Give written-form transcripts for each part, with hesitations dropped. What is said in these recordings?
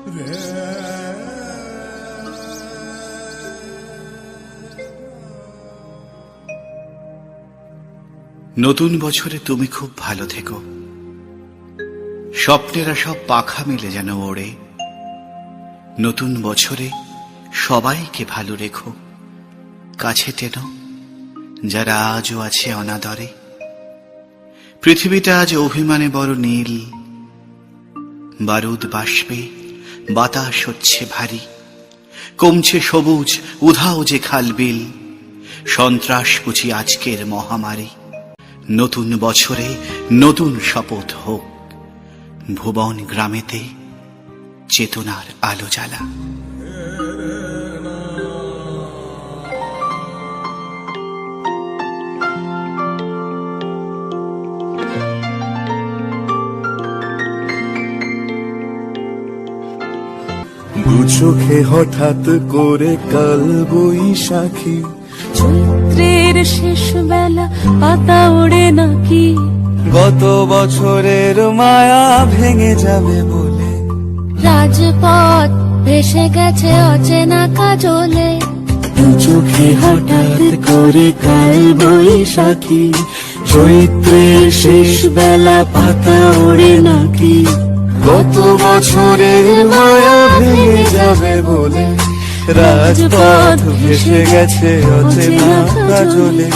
নতুন বছরে তুমি খুব ভালো থেকো, স্বপ্নেরা সব পাখা মেলে যেন ওড়ে। নতুন বছরে সবাইকে ভালো রেখো, কাছে টেনো যারা আজও আছে অনাদরে। পৃথিবীটা আজ অভিমানে বড় নীল, বারুদ বাষ্পে বাতাস হচ্ছে ভারী। কমছে সবুজ উধাও যে খালবিল, সন্ত্রাস বুঝি আজকের মহামারী। নতুন বছরে নতুন শপথ হোক, ভুবন গ্রামেতে চেতনার আলো জ্বালা। দু চোখে হঠাৎ করে কাল বৈশাখী, চৈত্রের শেষ বেলা পাতা ওড়ে নাকি। গত বছরের মায়া ভেঙে যাবে বলে রাজপথ ভেসে গেছে অচেনা কাজলে। দু চোখে হঠাৎ করে কাল বৈশাখী, চৈত্রের শেষ বেলা পাতা ওড়ে নাকি। গত বছরের মায়া ভেঙে যাবে বলে রাজপথ ভেসে গেছে অচেনা কাজলে।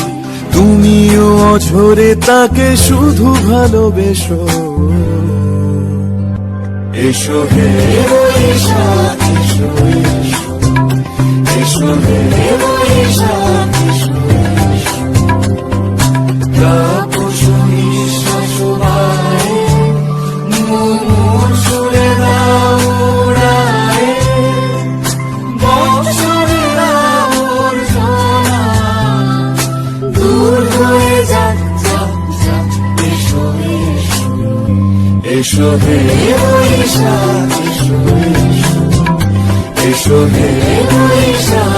তুমিও অঝরে তাকে শুধু ভালোবেসো। এসো হে বৈশাখ এসো, এসো হে বৈশাখ এসো, তাপস নিঃশ্বাস বায়ে মোর সুরে দাও উড়ায়ে। বৎসরের আবর্জনা দূর হয়ে যাক যাক যাক। এসো এসো, এসো হে বৈশাখ এসো, এসো হে বৈশাখ।